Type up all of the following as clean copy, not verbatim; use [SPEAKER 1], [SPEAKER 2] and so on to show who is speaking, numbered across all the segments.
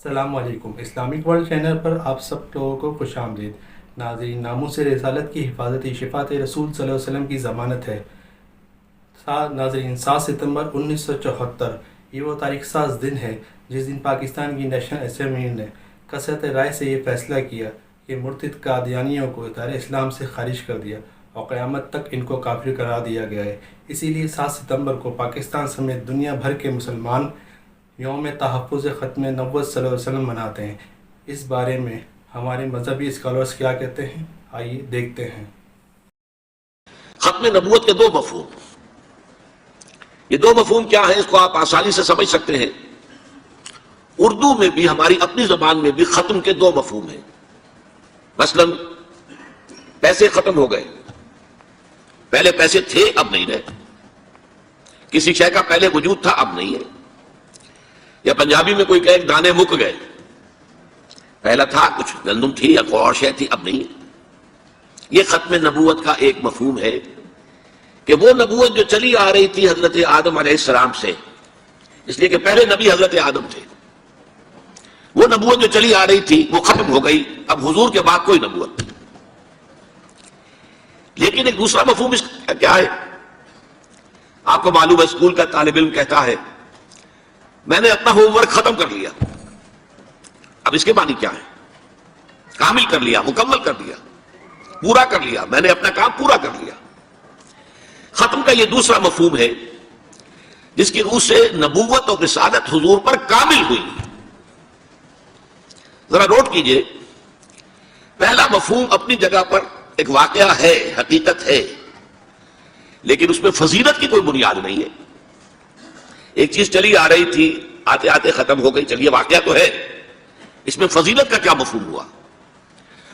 [SPEAKER 1] السلام علیکم۔ Islamic world channel پر آپ سب لوگوں کو خوش آمدید۔ ناظرین، ناموس رسالت کی حفاظت شفاعت رسول صلی اللہ علیہ وسلم کی ضمانت ہے۔ ناظرین، 7 ستمبر 1974 یہ وہ تاریخ ساز دن ہے جس دن پاکستان کی نیشنل اسمبلی نے کثرت رائے سے یہ فیصلہ کیا کہ مرتد قادیانیوں کو دار اسلام سے خارج کر دیا اور قیامت تک ان کو کافر قرار دیا گیا ہے۔ اسی لیے 7 ستمبر کو پاکستان سمیت دنیا بھر کے مسلمان یوم تحفظ ختم نبوت صلی اللہ علیہ وسلم مناتے ہیں۔ اس بارے میں ہمارے مذہبی اسکالرز کیا کہتے ہیں، آئیے دیکھتے ہیں۔
[SPEAKER 2] ختم نبوت کے دو مفہوم، یہ دو مفہوم کیا ہیں اس کو آپ آسانی سے سمجھ سکتے ہیں۔ اردو میں بھی، ہماری اپنی زبان میں بھی ختم کے دو مفہوم ہیں۔ مثلا پیسے ختم ہو گئے، پہلے پیسے تھے اب نہیں رہے، کسی شے کا پہلے وجود تھا اب نہیں ہے، یا پنجابی میں کوئی کہے دانے مک گئے، پہلا تھا کچھ گندم تھی یا کوئی اور شے تھی اب نہیں ہے۔ یہ ختم نبوت کا ایک مفہوم ہے کہ وہ نبوت جو چلی آ رہی تھی حضرت آدم علیہ السلام سے، اس لیے کہ پہلے نبی حضرت آدم تھے، وہ نبوت جو چلی آ رہی تھی وہ ختم ہو گئی، اب حضور کے بعد کوئی نبوت نہیں۔ لیکن ایک دوسرا مفہوم اس کا کیا ہے؟ آپ کو معلوم ہے اسکول کا طالب علم کہتا ہے میں نے اپنا ہوم ورک ختم کر لیا، اب اس کے معنی کیا ہے؟ کامل کر لیا، مکمل کر لیا، پورا کر لیا، میں نے اپنا کام پورا کر لیا۔ ختم کا یہ دوسرا مفہوم ہے جس کی روح سے نبوت اور رسالت حضور پر کامل ہوئی۔ ذرا نوٹ کیجئے، پہلا مفہوم اپنی جگہ پر ایک واقعہ ہے، حقیقت ہے، لیکن اس میں فضیلت کی کوئی بنیاد نہیں ہے۔ ایک چیز چلی آ رہی تھی، آتے آتے ختم ہو گئی، چلیے واقعہ تو ہے، اس میں فضیلت کا کیا مفہوم ہوا؟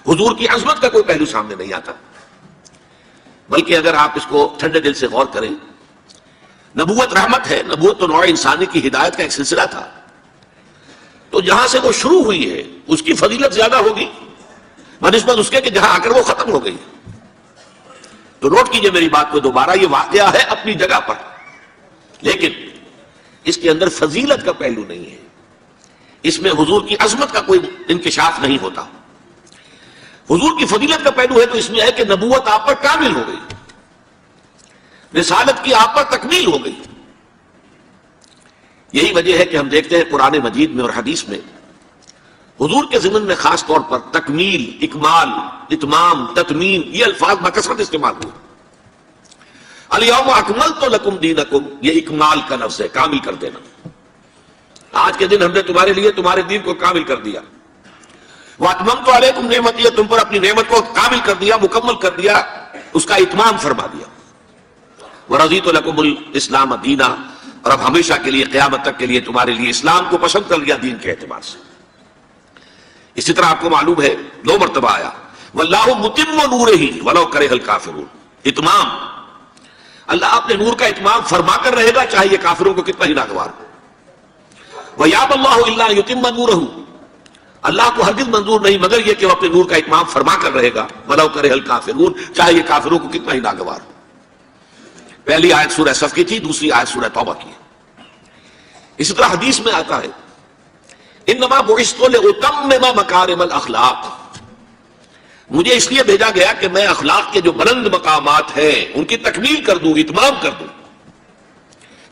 [SPEAKER 2] حضور کی عظمت کا کوئی پہلو سامنے نہیں آتا۔ بلکہ اگر آپ اس کو ٹھنڈے دل سے غور کریں، نبوت رحمت ہے، نبوت تو نوع انسانی کی ہدایت کا ایک سلسلہ تھا، تو جہاں سے وہ شروع ہوئی ہے اس کی فضیلت زیادہ ہوگی بنسبت اس کے کہ جہاں آ کر وہ ختم ہو گئی۔ تو نوٹ کیجئے میری بات کو دوبارہ، یہ واقعہ ہے اپنی جگہ پر، لیکن اس کے اندر فضیلت کا پہلو نہیں ہے، اس میں حضور کی عظمت کا کوئی انکشاف نہیں ہوتا۔ حضور کی فضیلت کا پہلو ہے تو اس میں ہے کہ نبوت آپ پر کامل ہو گئی، رسالت کی آپ پر تکمیل ہو گئی۔ یہی وجہ ہے کہ ہم دیکھتے ہیں قرآن مجید میں اور حدیث میں حضور کے ضمن میں خاص طور پر تکمیل، اکمال، اتمام، تتمیم، یہ الفاظ بکثرت استعمال ہوئے۔ الیوم اکملت لکم دینکم، یہ اکمال کا لفظ ہے، کامل کر دینا۔ آج کے دن ہم نے تمہارے لیے تمہارے دین کو کامل کر دیا۔ واتممت علیکم نعمتی، تم پر اپنی نعمت کو کامل کر دیا، مکمل کر دیا، اس کا اتمام فرما دیا۔ ورضیت لکم الاسلام دینا، اور اب ہمیشہ کے لیے قیامت تک کے لیے تمہارے لیے اسلام کو پسند کر لیا دین کے اعتبار سے۔ اسی طرح آپ کو معلوم ہے 2 مرتبہ آیا واللہ متم نورہ ولو کرہ الکافرون، اتمام، اللہ اپنے نور کا اتمام فرما کر رہے گا چاہے یہ کافروں کو کتنا ہی ناگوار ہو۔ وَيَأْبَى اللَّهُ إِلَّا أَن يُتِمَّ نُورَهُ، اللہ کو ہرگز منظور نہیں مگر یہ کہ وہ اپنے نور کا اتمام فرما کر رہے گا، وَلَوْ كَرِهَ الْكَافِرُونَ، چاہے یہ کافروں کو کتنا ہی ناگوار ہو۔ پہلی آیت سورہ صف کی تھی، دوسری آیت سورہ توبہ کی ہے۔ اسی طرح حدیث میں آتا ہے انما بعثت لأتمم مکارم الاخلاق، مجھے اس لیے بھیجا گیا کہ میں اخلاق کے جو بلند مقامات ہیں ان کی تکمیل کر دوں، اتمام کر دوں۔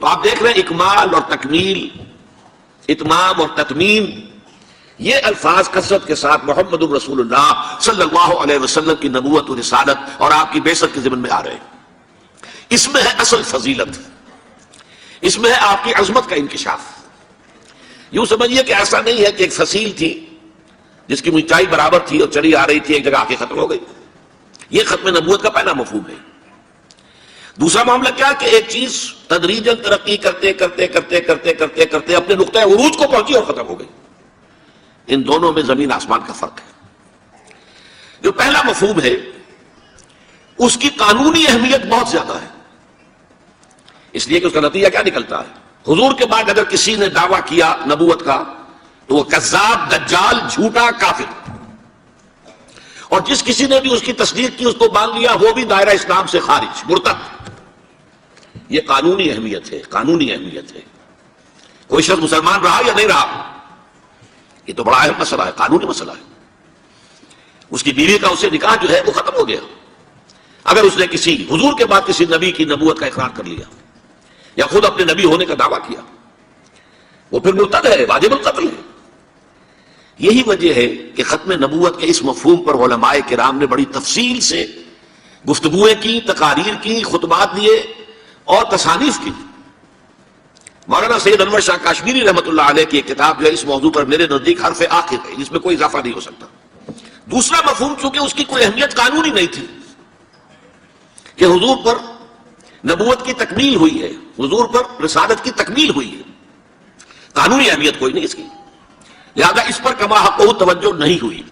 [SPEAKER 2] تو آپ دیکھ رہے ہیں اکمال اور تکمیل، اتمام اور تتمیم، یہ الفاظ کثرت کے ساتھ محمد الرسول اللہ صلی اللہ علیہ وسلم کی نبوت و رسالت اور آپ کی بعثت کے ضمن میں آ رہے ہیں۔ اس میں ہے اصل فضیلت، اس میں ہے آپ کی عظمت کا انکشاف۔ یوں سمجھیے کہ ایسا نہیں ہے کہ ایک فصیل تھی جس کی اونچائی برابر تھی اور چلی آ رہی تھی، ایک جگہ آ کے ختم ہو گئی۔ یہ ختم نبوت کا پہلا مفہوم ہے۔ دوسرا معاملہ کیا کہ ایک چیز تدریجاً ترقی کرتے کرتے کرتے کرتے کرتے کرتے اپنے نقطۂ عروج کو پہنچی اور ختم ہو گئی۔ ان دونوں میں زمین آسمان کا فرق ہے۔ جو پہلا مفہوم ہے اس کی قانونی اہمیت بہت زیادہ ہے، اس لیے کہ اس کا نتیجہ کیا نکلتا ہے؟ حضور کے بعد اگر کسی نے دعویٰ کیا نبوت کا تو وہ کذاب، دجال، جھوٹا، کافر، اور جس کسی نے بھی اس کی تصدیق کی، اس کو مان لیا، وہ بھی دائرہ اسلام سے خارج، مرتد۔ یہ قانونی اہمیت ہے، قانونی اہمیت ہے۔ کوئی شخص مسلمان رہا یا نہیں رہا، یہ تو بڑا اہم مسئلہ ہے، قانونی مسئلہ ہے. اس کی بیوی کا اسے نکاح جو ہے وہ ختم ہو گیا اگر اس نے کسی حضور کے بعد کسی نبی کی نبوت کا اقرار کر لیا یا خود اپنے نبی ہونے کا دعویٰ کیا، وہ پھر مرتد ہے، واجب القتل ہے. یہی وجہ ہے کہ ختم نبوت کے اس مفہوم پر علماء کرام نے بڑی تفصیل سے گفتگویں کی، تقاریر کی، خطبات دیے اور تصانیف کی. مولانا سید انور شاہ کاشمیری رحمۃ اللہ علیہ کی ایک کتاب جو ہے اس موضوع پر میرے نزدیک حرف آخر ہے، جس میں کوئی اضافہ نہیں ہو سکتا. دوسرا مفہوم چونکہ اس کی کوئی اہمیت قانونی نہیں تھی کہ حضور پر نبوت کی تکمیل ہوئی ہے، حضور پر رسالت کی تکمیل ہوئی ہے، قانونی اہمیت کوئی نہیں اس کی، لہذا اس پر کما حق توجہ نہیں ہوئی.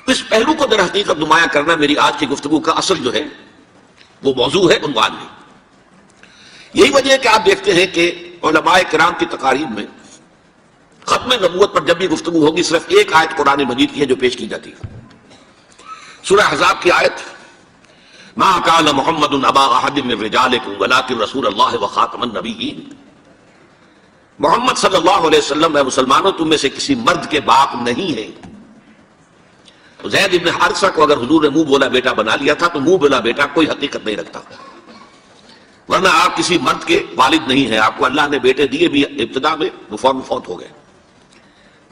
[SPEAKER 2] اس پہلو کو در حقیقت نمایاں کرنا میری آج کی گفتگو کا اصل جو ہے وہ موضوع ہے، عنوان ہے. یہی وجہ ہے کہ آپ دیکھتے ہیں کہ علماء کرام کی تقاریر میں ختم نبوت پر جب بھی گفتگو ہوگی صرف ایک آیت قرآن مجید کی ہے جو پیش کی جاتی ہے. سورہ احزاب کی آیت ما کان محمد ابا احد من رجالکم ولکن رسول اللہ وخاتم النبیین. محمد صلی اللہ علیہ وسلم اے مسلمانوں تم میں سے کسی مرد کے باپ نہیں ہے. زید ابن حارثہ کو اگر حضور نے منہ بولا بیٹا بنا لیا تھا تو منہ بولا بیٹا کوئی حقیقت نہیں رکھتا، ورنہ آپ کسی مرد کے والد نہیں ہیں. آپ کو اللہ نے بیٹے دیے بھی ابتدا میں، وہ فوراً فوت ہو گئے.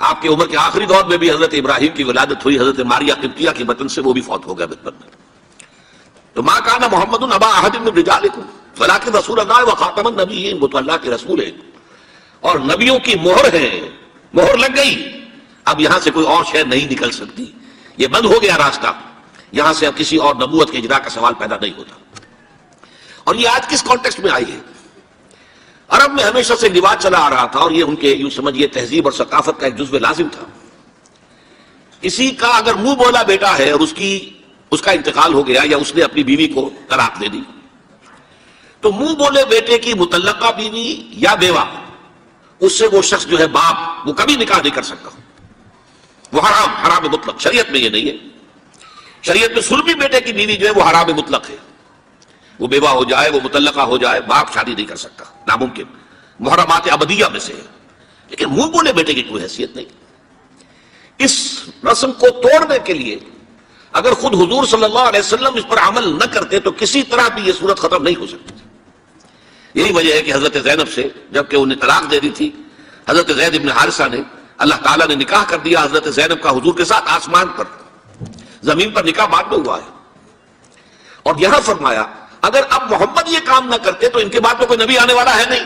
[SPEAKER 2] آپ کی عمر کے آخری دور میں بھی حضرت ابراہیم کی ولادت ہوئی، حضرت ماریہ قبطیہ کی بطن سے، وہ بھی فوت ہو گیا بچپن میں. تو ما کان محمد ابا احد من رجالکم ولکن رسول اللہ وخاتم النبیین. وہ تو اللہ کے رسول ہیں اور نبیوں کی مہر ہے، مہر لگ گئی، اب یہاں سے کوئی اور شے نہیں نکل سکتی، یہ بند ہو گیا راستہ، یہاں سے اب کسی اور نبوت کے اجرا کا سوال پیدا نہیں ہوتا. اور یہ آج کس کانٹیکسٹ میں آئی ہے؟ عرب میں ہمیشہ سے رواج چلا آ رہا تھا، اور یہ ان کے یوں سمجھیے تہذیب اور ثقافت کا ایک جزو لازم تھا. کسی کا اگر منہ بولا بیٹا ہے اور اس کا انتقال ہو گیا یا اس نے اپنی بیوی کو طلاق دے دی، تو منہ بولے بیٹے کی مطلقہ بیوی یا بیوہ، اس سے وہ شخص جو ہے باپ، وہ کبھی نکاح نہیں کر سکتا. وہ حرام مطلق. شریعت میں یہ نہیں ہے. شریعت میں سلمی بیٹے کی بیوی جو ہے وہ حرام مطلق ہے. وہ بیوہ ہو جائے، وہ مطلقہ ہو جائے، باپ شادی نہیں کر سکتا، ناممکن، محرمات ابدیہ میں سے ہے. لیکن منہ بولے بیٹے کی کوئی حیثیت نہیں. اس رسم کو توڑنے کے لیے اگر خود حضور صلی اللہ علیہ وسلم اس پر عمل نہ کرتے تو کسی طرح بھی یہ صورت ختم نہیں ہو سکتی. یہی وجہ ہے کہ حضرت زینب سے جبکہ انہیں طلاق دے دی تھی، حضرت زید ابن حارثہ نے، اللہ تعالیٰ نے نکاح کر دیا حضرت زینب کا حضور کے ساتھ آسمان پر. زمین پر نکاح بعد میں ہوا ہے. اور یہاں فرمایا اگر اب محمد یہ کام نہ کرتے تو ان کے بعد میں کوئی نبی آنے والا ہے نہیں،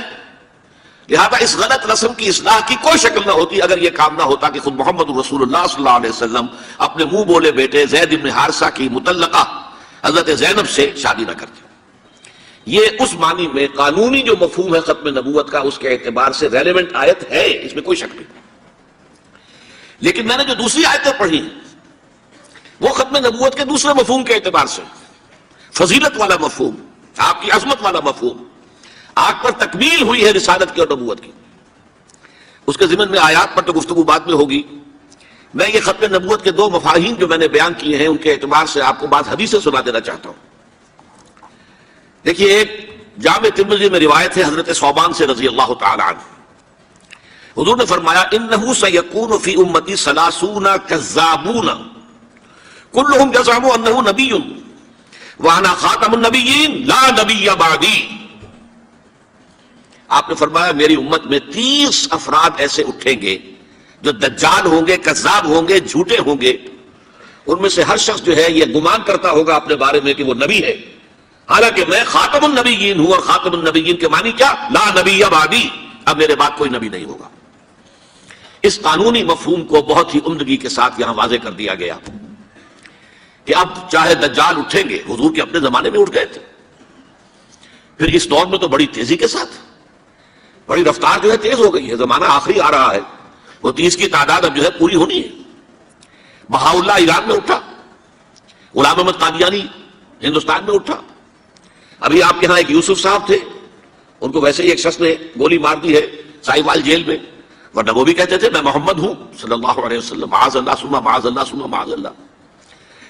[SPEAKER 2] لہذا اس غلط رسم کی اصلاح کی کوئی شکل نہ ہوتی اگر یہ کام نہ ہوتا کہ خود محمد رسول اللہ صلی اللہ علیہ وسلم اپنے منہ بولے بیٹے زید ابن حارثہ کی مطلقہ حضرت زینب سے شادی نہ کرتے. یہ اس معنی میں قانونی جو مفہوم ہے ختم نبوت کا، اس کے اعتبار سے ریلیونٹ آیت ہے، اس میں کوئی شک نہیں. لیکن میں نے جو دوسری آیتیں پڑھی وہ ختم نبوت کے دوسرے مفہوم کے اعتبار سے، فضیلت والا مفہوم، آپ کی عظمت والا مفہوم، آپ پر تکمیل ہوئی ہے رسالت کی اور نبوت کی. اس کے ضمن میں آیات پر تو گفتگو بعد میں ہوگی. میں یہ ختم نبوت کے دو مفاہیم جو میں نے بیان کیے ہیں ان کے اعتبار سے آپ کو بعض حدیثیں سنا دینا چاہتا ہوں. دیکھیے، ایک جامع ترمذی میں روایت ہے حضرت ثوبان سے رضی اللہ تعالی عنہ. حضور نے فرمایا انہ سیکون فی امتی ثلاثون کذابون کلہم یزعم انہ نبی وانا خاتم النبیین لا نبی بعدی. آپ نے فرمایا میری امت میں 30 افراد ایسے اٹھیں گے جو دجال ہوں گے، کذاب ہوں گے، جھوٹے ہوں گے. ان میں سے ہر شخص جو ہے یہ گمان کرتا ہوگا اپنے بارے میں کہ وہ نبی ہے، حالانکہ میں خاتم النبیین ہوں. اور خاتم النبیین کے معنی کیا؟ لا نبی بعدی، اب میرے بعد کوئی نبی نہیں ہوگا. اس قانونی مفہوم کو بہت ہی عمدگی کے ساتھ یہاں واضح کر دیا گیا کہ اب چاہے دجال اٹھیں گے، حضور کے اپنے زمانے میں اٹھ گئے تھے، پھر اس دور میں تو بڑی تیزی کے ساتھ، بڑی رفتار جو ہے تیز ہو گئی ہے، زمانہ آخری آ رہا ہے. وہ 30 کی تعداد اب جو ہے پوری ہونی ہے. بہاءاللہ ایران میں اٹھا، غلام احمد قادیانی ہندوستان میں اٹھا. ابھی آپ کے ہاں ایک یوسف صاحب تھے، ان کو ویسے ہی ایک شخص نے گولی مار دی ہے سائیوال جیل میں، ورنہ وہ بھی کہتے تھے میں محمد ہوں صلی اللہ علیہ وسلم. معاذ اللہ ثم معاذ اللہ ثم معاذ اللہ.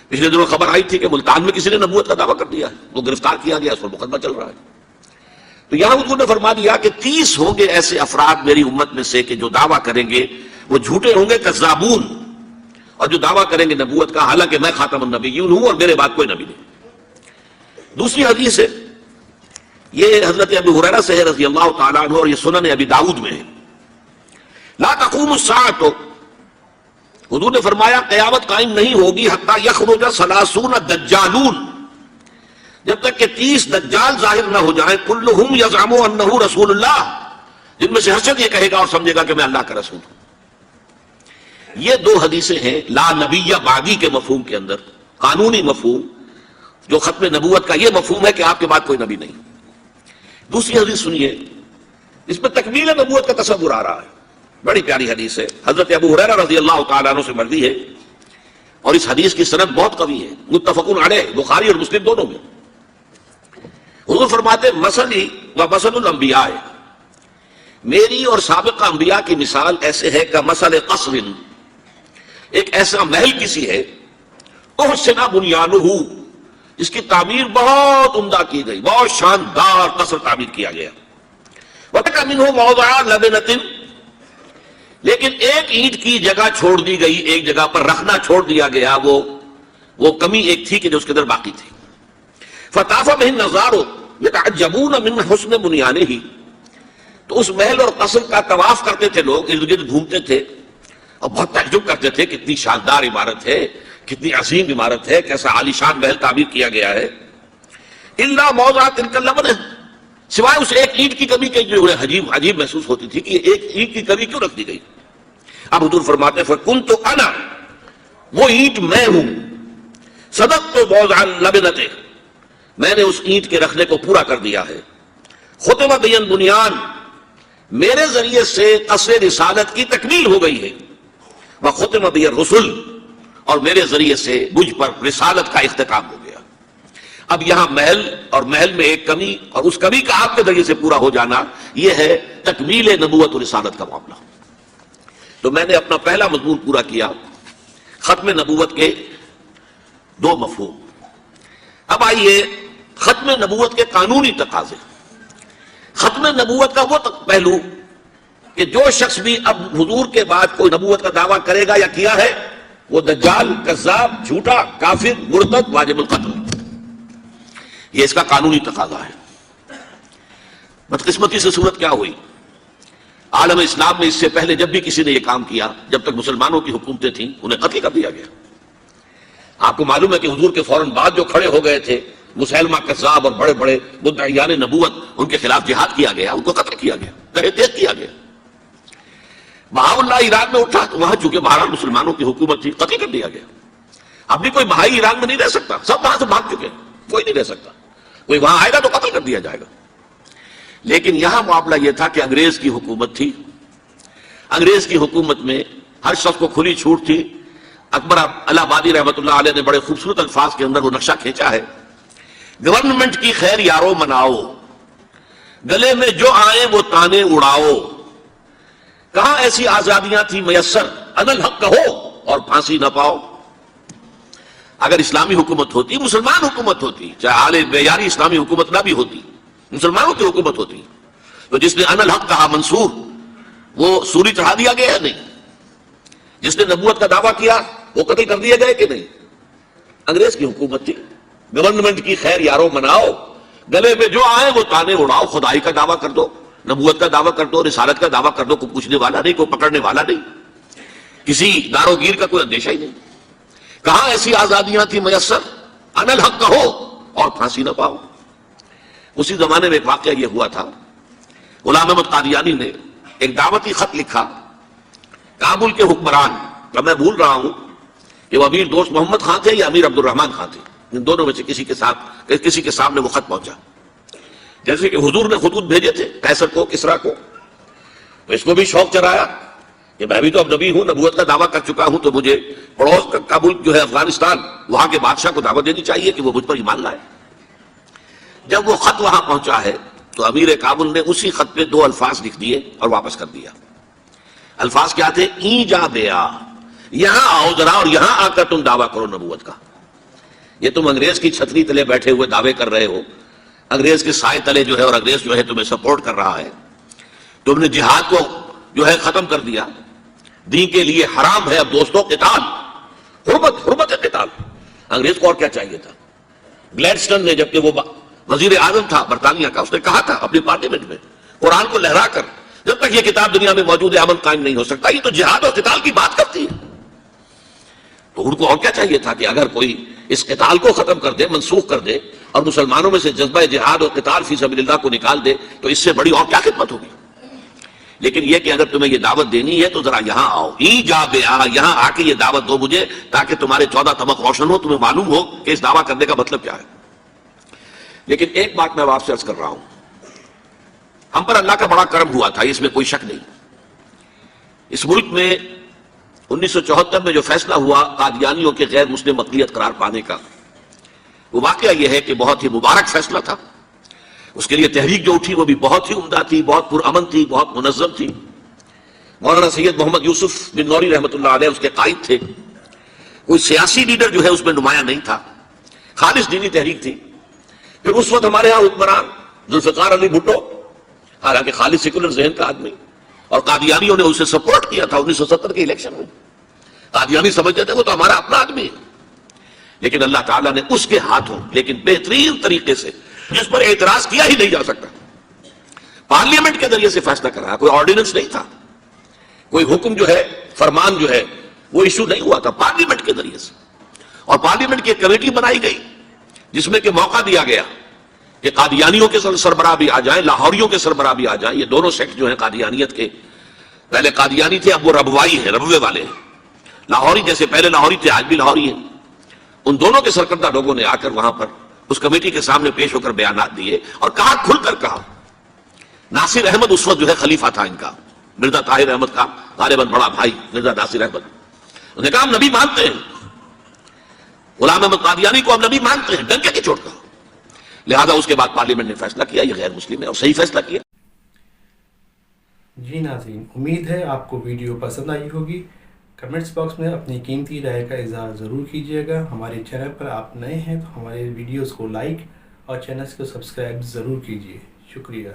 [SPEAKER 2] پچھلے دنوں خبر آئی تھی کہ ملتان میں کسی نے نبوت کا دعویٰ کر دیا ہے، وہ گرفتار کیا گیا، اس پر مقدمہ چل رہا ہے. تو یہاں حضور نے فرما دیا کہ 30 ہوں گے ایسے افراد میری امت میں سے کہ جو دعویٰ کریں گے وہ جھوٹے ہوں گے کذابون، اور جو دعویٰ کریں گے نبوت کا حالانکہ میں خاتم النبیین ہوں اور میرے بعد کوئی نبی نہیں۔ دوسری حدیث ہے، یہ حضرت ابو ہریرہ سے ہے رضی اللہ تعالیٰ عنہ، اور یہ سنن ابی داؤد میں ہے۔ لا تقوم الساعۃ، حضور نے فرمایا قیامت قائم نہیں ہوگی حتی یخرج 30 دجالون، جب تک کہ 30 دجال ظاہر نہ ہو جائیں، کلہم یزعم انہ رسول اللہ، جن میں سے ہر شخص یہ کہے گا اور سمجھے گا کہ میں اللہ کا رسول ہوں۔ یہ دو حدیثیں ہیں لا نبی بعدی کے مفہوم کے اندر، قانونی مفہوم جو ختم نبوت کا یہ مفہوم ہے کہ آپ کے بعد کوئی نبی نہیں۔ دوسری حدیث سنیے، اس میں تکمیل نبوت کا تصور آ رہا ہے، بڑی پیاری حدیث ہے، حضرت ابو ہریرہ رضی اللہ تعالیٰ عنہ سے مروی ہے، اور اس حدیث کی سند بہت قوی ہے، متفق علیہ، بخاری اور مسلم دونوں میں۔ حضور فرماتے مثلی و مثل الانبیاء، میری اور سابقہ انبیاء کی مثال ایسے ہے کہ مثل قصر، ایک ایسا محل کسی ہے، احسن بنیانہ، اس کی تعمیر بہت عمدہ کی گئی، بہت شاندار قصر تعمیر کیا گیا، وَتَكَ مِنْهُ مَوْضَعَ لَبْنَةٍ، لیکن ایک اینٹ کی جگہ چھوڑ دی گئی، ایک جگہ پر رکھنا چھوڑ دیا گیا، وہ کمی ایک تھی کہ جو اس کے اندر باقی تھی۔ فَطَافَ بِهِ النَّظَارُ يَتَعَجَّبُونَ مِنْ حُسْنِ بُنْيَانِهِ، تو اس محل اور قصر کا طواف کرتے تھے لوگ، ارد گرد گھومتے تھے اور بہت تعجب کرتے تھے، کتنی شاندار عمارت ہے، کتنی عظیم عمارت ہے، کیسا عالی شان محل تعمیر کیا گیا ہے۔ الا موضع تلک اللبنہ، سوائے اس ایک اینٹ کی کمی کے جو عجیب محسوس ہوتی تھی کہ ایک اینٹ کی کمی کیوں رکھ دی گئی۔ اب حضور فرماتے ہیں فکنت انا، وہ اینٹ میں ہوں، صدقت موضع اللبنہ، میں نے اس اینٹ کے رکھنے کو پورا کر دیا ہے۔ ختم بی البنیان، میرے ذریعے سے قصر رسالت کی تکمیل ہو گئی ہے، وختم بی الرسل، اور میرے ذریعے سے مجھ پر رسالت کا اختتام ہو گیا۔ اب یہاں محل اور محل میں ایک کمی اور اس کمی کا آپ کے ذریعے سے پورا ہو جانا، یہ ہے تکمیل نبوت و رسالت کا معاملہ۔ تو میں نے اپنا پہلا مضمون پورا کیا، ختم نبوت کے دو مفہوم۔ اب آئیے ختم نبوت کے قانونی تقاضے۔ ختم نبوت کا وہ پہلو کہ جو شخص بھی اب حضور کے بعد کوئی نبوت کا دعویٰ کرے گا یا کیا ہے، وہ دجال، کذاب، جھوٹا، کافر، مرتد، واجب القتل، یہ اس کا قانونی تقاضا ہے۔ بدقسمتی سے صورت کیا ہوئی، عالم اسلام میں اس سے پہلے جب بھی کسی نے یہ کام کیا، جب تک مسلمانوں کی حکومتیں تھیں، انہیں قتل کر دیا گیا۔ آپ کو معلوم ہے کہ حضور کے فوراً بعد جو کھڑے ہو گئے تھے مسلمہ کذاب اور بڑے بڑے مدعیان نبوت، ان کے خلاف جہاد کیا گیا، ان کو قتل کیا گیا، تہہ تیغ کیا گیا۔ بہاء اللہ ایران میں اٹھا تو وہاں چونکہ بہرحال مسلمانوں کی حکومت تھی، قتل کر دیا گیا۔ اب بھی کوئی بہائی ایران میں نہیں رہ سکتا، سب وہاں سے بھاگ چکے، کوئی نہیں رہ سکتا، کوئی وہاں آئے گا تو قتل کر دیا جائے گا۔ لیکن یہاں معاملہ یہ تھا کہ انگریز کی حکومت تھی، انگریز کی حکومت میں ہر شخص کو کھلی چھوٹ تھی۔ اکبر الہ آبادی رحمۃ اللہ علیہ نے بڑے خوبصورت الفاظ کے اندر وہ نقشہ کھینچا ہے، گورنمنٹ کی خیر یارو مناؤ، گلے میں جو آئے وہ تانے اڑاؤ، کہاں ایسی آزادیاں تھی میسر، انا الحق کہو اور پھانسی نہ پاؤ۔ اگر اسلامی حکومت ہوتی، مسلمان حکومت ہوتی، چاہے آل بیاری اسلامی حکومت نہ بھی ہوتی، مسلمانوں کی حکومت ہوتی، تو جس نے انا الحق کہا منصور، وہ سولی چڑھا دیا گیا نہیں؟ جس نے نبوت کا دعویٰ کیا وہ قتل کر دیے گئے کہ نہیں؟ انگریز کی حکومت تھی، گورنمنٹ کی خیر یارو مناؤ، گلے میں جو آئے وہ تانے اڑاؤ، خدائی کا دعویٰ کر دو، نبوت کا دعویٰ کر دو، رسالت کا دعویٰ کر دو، کوئی پوچھنے والا نہیں، کوئی پکڑنے والا نہیں، کسی دارو گیر کا کوئی اندیشہ ہی نہیں۔ کہاں ایسی آزادیاں تھی میسر، انا الحق کہو اور پھانسی نہ پاؤ۔ اسی زمانے میں ایک واقعہ یہ ہوا تھا، غلام احمد قادیانی نے ایک دعوتی خط لکھا کابل کے حکمران، اب میں بھول رہا ہوں کہ وہ امیر دوست محمد خان تھے یا امیر عبد الرحمن خان تھے، ان دونوں میں سے کسی کے سامنے وہ خط پہنچا۔ جیسے کہ حضور نے خطوط بھیجے تھے قیصر کو، کسریٰ کو، تو اس کو بھی شوق چرایا کہ میں بھی تو اب نبی ہوں، نبوت کا دعویٰ کر چکا ہوں، تو مجھے پڑوس کا کابل جو ہے افغانستان، وہاں کے بادشاہ کو دعوت دینی چاہیے کہ وہ مجھ پر ایمان لائے۔ جب وہ خط وہاں پہنچا ہے تو امیر کابل نے اسی خط پہ 2 الفاظ لکھ دیے اور واپس کر دیا۔ الفاظ کیا تھے؟ ای جا بیا، یہاں آؤ ذرا اور یہاں آ کر تم دعویٰ کرو نبوت کا۔ یہ تم انگریز کی چھتری تلے بیٹھے ہوئے دعوے کر رہے ہو، انگریز کے سائے تلے جو ہے، اور انگریز جو ہے تمہیں سپورٹ کر رہا ہے، تم نے جہاد کو جو ہے ختم کر دیا، دین کے لیے حرام ہے اب دوستوں قتال، حرمت قتال۔ انگریز کو اور کیا چاہیے تھا؟ گلیڈسٹن نے جبکہ وہ وزیر اعظم تھا برطانیہ کا، اس نے کہا تھا اپنی پارلیمنٹ میں قرآن کو لہرا کر، جب تک یہ کتاب دنیا میں موجود ہے امن قائم نہیں ہو سکتا۔ یہ تو جہاد اور قتال کی بات کرتی ہے۔ تو ان کو اور کیا چاہیے تھا کہ اگر کوئی اس قتال کو ختم کر دے، منسوخ کر دے، اور مسلمانوں میں سے جذبہ جہاد اور قتال فی سبیل اللہ کو نکال دے، تو اس سے بڑی اور کیا خدمت ہوگی؟ لیکن یہ کہ اگر تمہیں یہ دعوت دینی ہے تو ذرا یہاں آؤ، یہاں آ کے یہ دعوت دو مجھے، تاکہ تمہارے 14 طبق روشن ہو، تمہیں معلوم ہو کہ اس دعویٰ کرنے کا مطلب کیا ہے۔ لیکن ایک بات میں آپ سے عرض کر رہا ہوں، ہم پر اللہ کا بڑا کرم ہوا تھا، اس میں کوئی شک نہیں۔ اس ملک میں 1974 میں جو فیصلہ ہوا قادیانیوں کے غیر مسلم اقلیت قرار پانے کا، وہ واقعہ یہ ہے کہ بہت ہی مبارک فیصلہ تھا۔ اس کے لیے تحریک جو اٹھی وہ بھی بہت ہی عمدہ تھی، بہت پرامن تھی، بہت منظم تھی۔ مولانا سید محمد یوسف بن نوری رحمۃ اللہ علیہ اس کے قائد تھے۔ کوئی سیاسی لیڈر جو ہے اس میں نمایاں نہیں تھا، خالص دینی تحریک تھی۔ پھر اس وقت ہمارے ہاں حکمران ذوالفقار علی بھٹو، حالانکہ خالص سیکولر ذہن کا آدمی، اور قادیانیوں نے اسے سپورٹ کیا تھا 1970 کے الیکشن میں۔ قادیانی سمجھتے تھے وہ تو ہمارا اپنا آدمی ہے، لیکن اللہ تعالیٰ نے اس کے ہاتھوں لیکن بہترین طریقے سے، جس پر اعتراض کیا ہی نہیں جا سکتا، پارلیمنٹ کے ذریعے سے فیصلہ کرایا۔ کوئی آرڈیننس نہیں تھا، کوئی حکم جو ہے، فرمان جو ہے وہ ایشو نہیں ہوا تھا، پارلیمنٹ کے ذریعے سے۔ اور پارلیمنٹ کی ایک کمیٹی بنائی گئی جس میں کہ موقع دیا گیا کہ قادیانیوں کے سربراہ بھی آ جائیں، لاہوریوں کے سربراہ بھی آ جائیں۔ یہ دونوں سیکٹ جو ہیں قادیانیت کے، پہلے قادیانی تھے اب وہ ربوائی ہیں، ربوے والے ہیں۔ لاہوری جیسے پہلے لاہوری تھے آج بھی لاہوری ہیں۔ ان دونوں کے سرکردہ لوگوں نے آ کر وہاں پر اس کمیٹی کے سامنے پیش ہو کر بیانات دیے اور کہا، کھل کر کہا۔ ناصر احمد اس وقت جو ہے خلیفہ تھا ان کا، مرزا طاہر احمد کا غالباً بڑا بھائی مرزا ناصر احمد۔ انہوں نے کہا ہم نبی مانتے ہیں، غلام احمد قادیانی کو ہم نبی مانتے ہیں، ڈنکے کی چوٹ کہا۔ لہذا اس کے بعد پارلیمنٹ نے فیصلہ کیا یہ غیر مسلم ہے، اور صحیح فیصلہ کیا۔
[SPEAKER 1] جی ناظرین، امید ہے آپ کو ویڈیو پسند آئی ہوگی۔ کمنٹس باکس میں اپنی قیمتی رائے کا اظہار ضرور کیجیے گا۔ ہمارے چینل پر آپ نئے ہیں تو ہمارے ویڈیوز کو لائک اور چینل کو سبسکرائب ضرور کیجیے۔ شکریہ۔